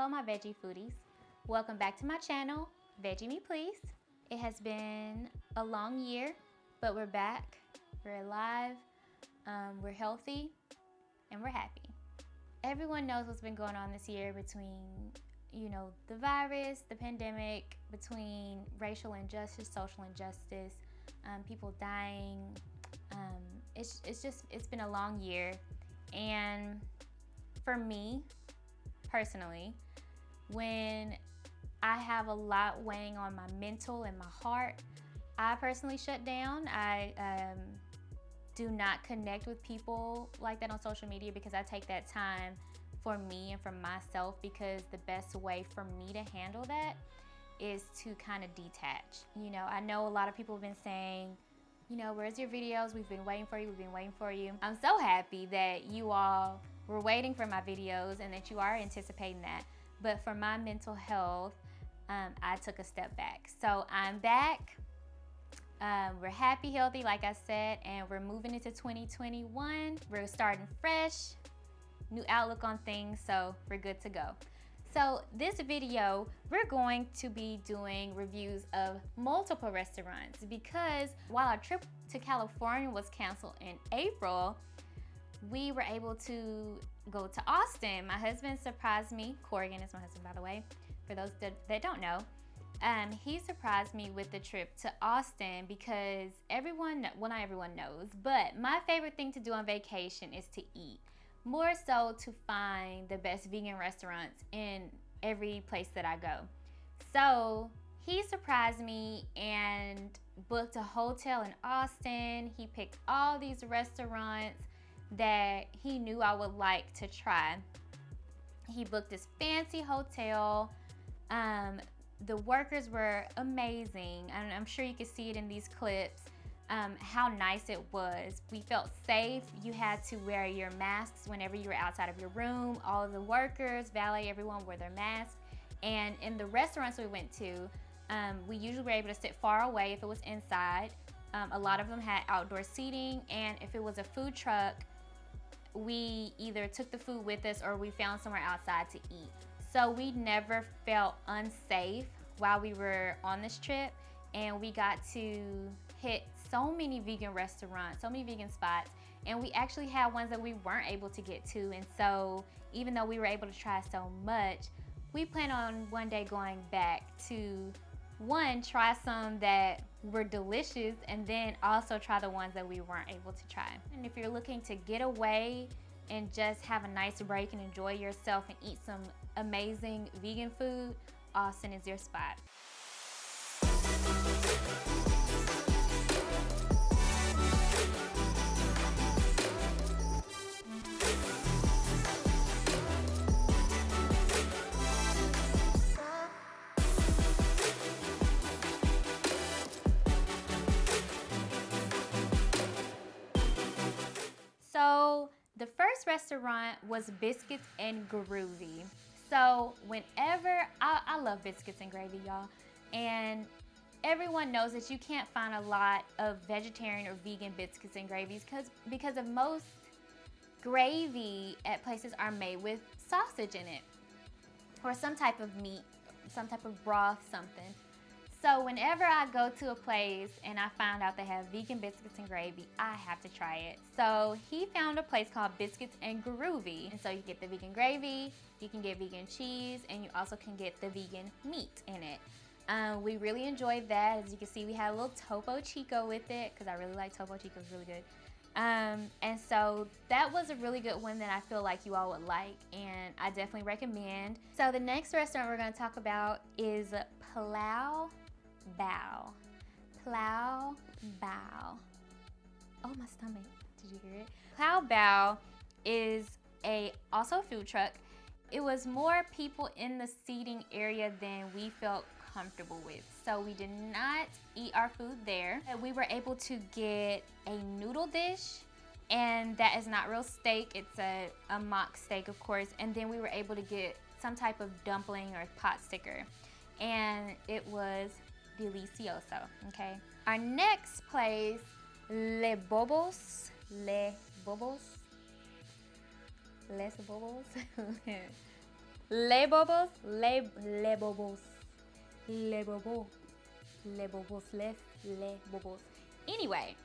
Hello my veggie foodies. Welcome back to my channel, VeggieMePlease. It has been a long year, but we're back, we're alive, we're healthy, and we're happy. Everyone knows what's been going on this year between, the virus, the pandemic, between racial injustice, social injustice, people dying. It's been a long year. And for me, personally, when I have a lot weighing on my mental and my heart, I personally shut down. I do not connect with people like that on social media because I take that time for me and for myself, because the best way for me to handle that is to kind of detach. I know a lot of people have been saying, where's your videos? We've been waiting for you, we've been waiting for you. I'm so happy that you all were waiting for my videos and that you are anticipating that. But for my mental health, I took a step back. So I'm back. We're happy, healthy, like I said, and we're moving into 2021. We're starting fresh, new outlook on things, so we're good to go. So this video, we're going to be doing reviews of multiple restaurants, because while our trip to California was canceled in April, we were able to go to Austin. My husband surprised me. Corrigan is my husband, by the way, for those that don't know. He surprised me with the trip to Austin because not everyone knows, but my favorite thing to do on vacation is to eat. More so to find the best vegan restaurants in every place that I go. So he surprised me and booked a hotel in Austin. He picked all these restaurants that he knew I would like to try. He booked this fancy hotel. The workers were amazing, and I'm sure you can see it in these clips. How nice it was. We felt safe. You had to wear your masks whenever you were outside of your room. All of the workers, valet, everyone wore their masks. And in the restaurants we went to, we usually were able to sit far away if it was inside. A lot of them had outdoor seating, and if it was a food truck, we either took the food with us or we found somewhere outside to eat. So we never felt unsafe while we were on this trip, and we got to hit so many vegan restaurants, so many vegan spots, and we actually had ones that we weren't able to get to. And so even though we were able to try so much, we plan on one day going back to, one, try some that were delicious, and then also try the ones that we weren't able to try. And if you're looking to get away and just have a nice break and enjoy yourself and eat some amazing vegan food, Austin is your spot. So the first restaurant was Biscuits and Groovy. So whenever, I love biscuits and gravy, y'all. And everyone knows that you can't find a lot of vegetarian or vegan biscuits and gravies because of most gravy at places are made with sausage in it, or some type of meat, some type of broth, something. So whenever I go to a place and I find out they have vegan biscuits and gravy, I have to try it. So he found a place called Biscuits and Groovy. And so you get the vegan gravy, you can get vegan cheese, and you also can get the vegan meat in it. We really enjoyed that. As you can see, we had a little Topo Chico with it, because I really like Topo Chico, it's really good. And so that was a really good one that I feel like you all would like, and I definitely recommend. So the next restaurant we're going to talk about is Plow Bow. Plow Bow. Oh, my stomach. Did you hear it? Plow Bow is also a food truck. It was more people in the seating area than we felt comfortable with. So we did not eat our food there. We were able to get a noodle dish, and that is not real steak. It's a mock steak, of course. And then we were able to get some type of dumpling or pot sticker, and it was delicioso, okay? Our next place, Bobos Les. Les Bobos, Les Bobos, Les Bobos, Les Bobos Les, Les Bobos. Anyway,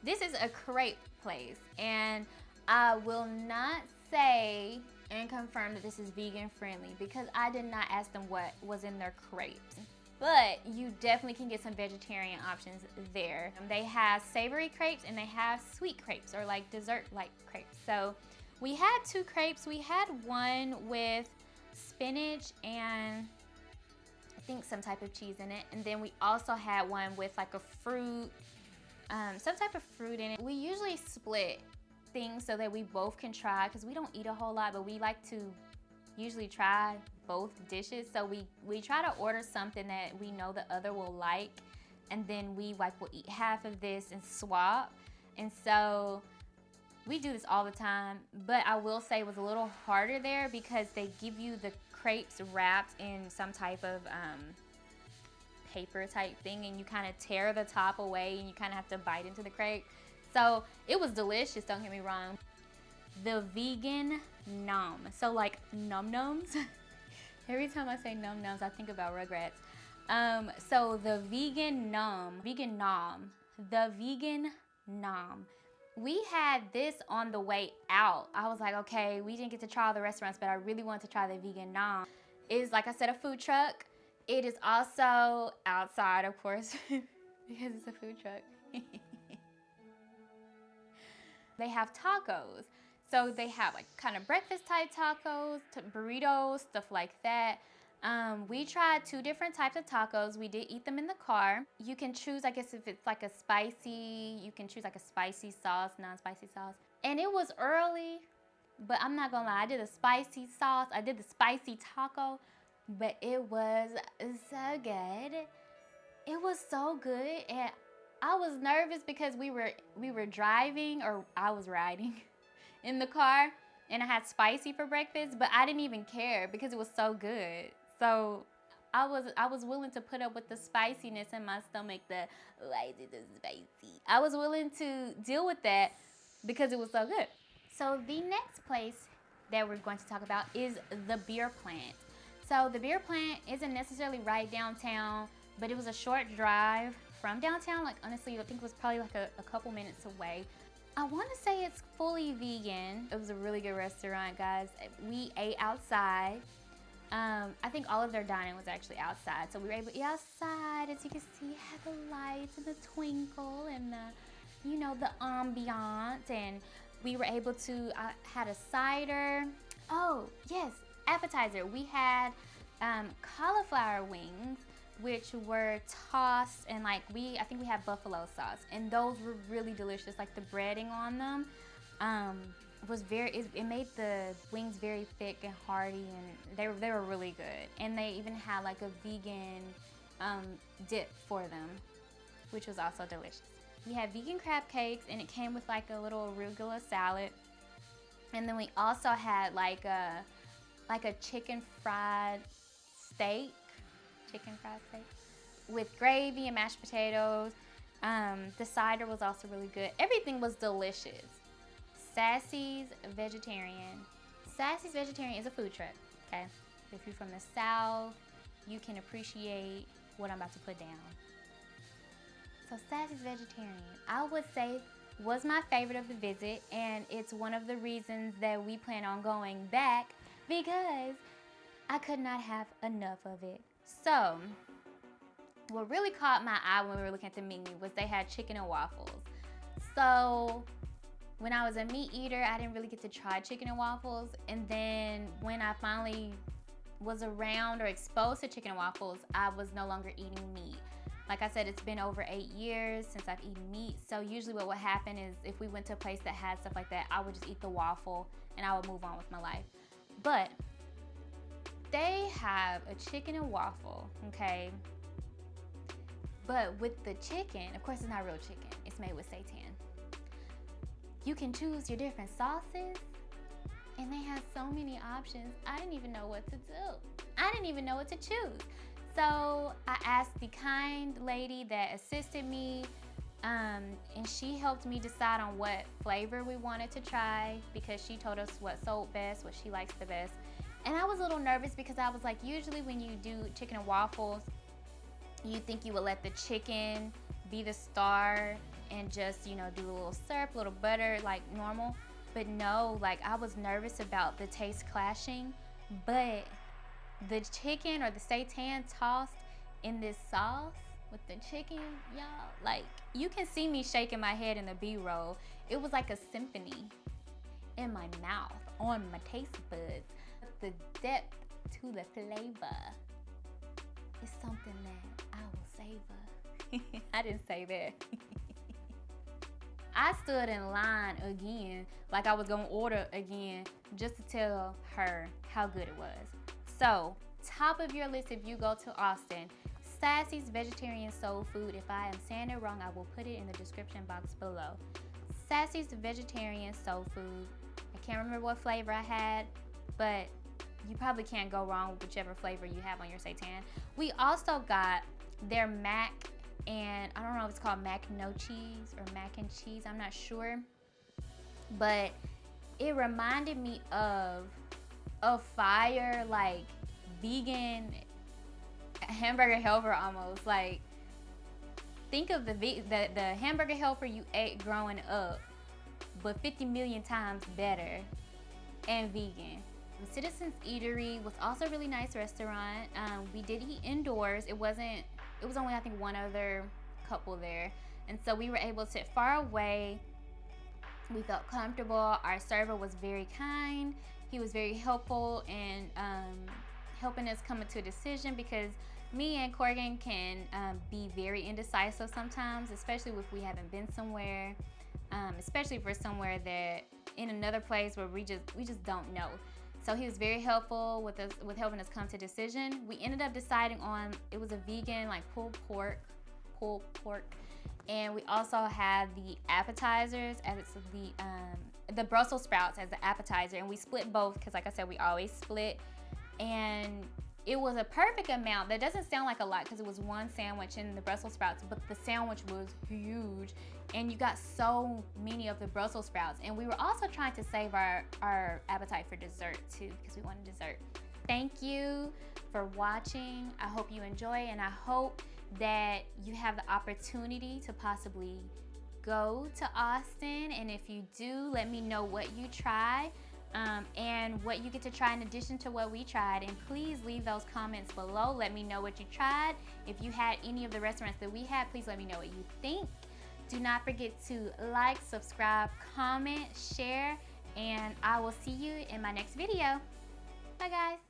this is a crepe place, and I will not say and confirm that this is vegan friendly because I did not ask them what was in their crepes. But you definitely can get some vegetarian options there. They have savory crepes and they have sweet crepes, or like dessert-like crepes. So we had 2 crepes. We had one with spinach and I think some type of cheese in it. And then we also had one with like a fruit, some type of fruit in it. We usually split things so that we both can try, because we don't eat a whole lot, but we like to usually try both dishes. So we try to order something that we know the other will like, and then we like will eat half of this and swap. And so we do this all the time, but I will say it was a little harder there because they give you the crepes wrapped in some type of paper type thing, and you kind of tear the top away and you kind of have to bite into the crepe. So it was delicious, don't get me wrong. The vegan nom, so like num nums. Every time I say num nums, I think about Rugrats. So the vegan nom, the vegan nom. We had this on the way out. I was like, okay, we didn't get to try all the restaurants, but I really wanted to try the vegan nom. It is, like I said, a food truck. It is also outside, of course, because it's a food truck. They have tacos. So they have like kind of breakfast type tacos, burritos, stuff like that. We tried 2 different types of tacos. We did eat them in the car. You can choose, I guess, if it's like a spicy, you can choose like a spicy sauce, non-spicy sauce. And it was early, but I'm not gonna lie, I did a spicy sauce, I did the spicy taco, but it was so good. It was so good, and I was nervous because we were driving, or I was riding in the car, and I had spicy for breakfast, but I didn't even care because it was so good. So I was willing to put up with the spiciness in my stomach, why is it so spicy? I was willing to deal with that because it was so good. So the next place that we're going to talk about is the beer plant. So the beer plant isn't necessarily right downtown, but it was a short drive from downtown. Like, honestly, I think it was probably like a couple minutes away. I want to say it's fully vegan. It was a really good restaurant, guys. We ate outside. I think all of their dining was actually outside. So we were able to eat outside. As you can see, it had the lights and the twinkle and the, you know, the ambiance. And we were able to, I had a cider. Oh, yes, appetizer. We had cauliflower wings, which were tossed, and like I think we had buffalo sauce, and those were really delicious. Like the breading on them was it made the wings very thick and hearty, and they were really good. And they even had like a vegan dip for them, which was also delicious. We had vegan crab cakes, and it came with like a little arugula salad. And then we also had like a chicken fried steak with gravy and mashed potatoes. The cider was also really good. Everything was delicious. Sassy's Vegetarian. Sassy's Vegetarian is a food truck, okay? If you're from the South, you can appreciate what I'm about to put down. So Sassy's Vegetarian, I would say, was my favorite of the visit, and it's one of the reasons that we plan on going back, because I could not have enough of it. So what really caught my eye when we were looking at the menu was they had chicken and waffles. So when I was a meat eater, I didn't really get to try chicken and waffles. And then when I finally was around or exposed to chicken and waffles, I was no longer eating meat. Like I said, it's been over 8 years since I've eaten meat. So usually what would happen is if we went to a place that had stuff like that, I would just eat the waffle and I would move on with my life. But they have a chicken and waffle, okay? But with the chicken, of course it's not real chicken. It's made with seitan. You can choose your different sauces, and they have so many options. I didn't even know what to do. I didn't even know what to choose. So I asked the kind lady that assisted me, and she helped me decide on what flavor we wanted to try, because she told us what sold best, what she likes the best. And I was a little nervous because I was like, usually when you do chicken and waffles, you think you would let the chicken be the star and just, you know, do a little syrup, a little butter like normal. But no, like I was nervous about the taste clashing, but the chicken or the seitan tossed in this sauce with the chicken, y'all, like you can see me shaking my head in the B-roll. It was like a symphony in my mouth, on my taste buds. The depth to the flavor is something that I will savor. I didn't say that. I stood in line again, like I was gonna order again, just to tell her how good it was. So, top of your list if you go to Austin, Sassy's Vegetarian Soul Food. If I am saying it wrong, I will put it in the description box below. Sassy's Vegetarian Soul Food. I can't remember what flavor I had, but you probably can't go wrong with whichever flavor you have on your seitan. We also got their mac, and I don't know if it's called mac no cheese or mac and cheese, I'm not sure. But it reminded me of a fire, like vegan hamburger helper almost. Like, think of the hamburger helper you ate growing up, but 50 million times better and vegan. The Citizens Eatery was also a really nice restaurant. We did eat indoors. It was only I think one other couple there, and so we were able to sit far away. We felt comfortable. Our server was very kind. He was very helpful in helping us come to a decision, because me and Corgan can be very indecisive sometimes, especially if we haven't been somewhere, especially for somewhere that in another place where we just don't know. So he was very helpful with helping us come to a decision. We ended up deciding on, it was a vegan like pulled pork, and we also had the appetizers as the Brussels sprouts as the appetizer, and we split both because, like I said, we always split. And it was a perfect amount. That doesn't sound like a lot because it was one sandwich in the Brussels sprouts, but the sandwich was huge, and you got so many of the Brussels sprouts. And we were also trying to save our appetite for dessert too, because we wanted dessert. Thank you for watching. I hope you enjoy, and I hope that you have the opportunity to possibly go to Austin. And if you do, let me know what you try. And what you get to try in addition to what we tried. And please leave those comments below. Let me know what you tried. If you had any of the restaurants that we had, please let me know what you think. Do not forget to like, subscribe, comment, share, and I will see you in my next video. Bye guys.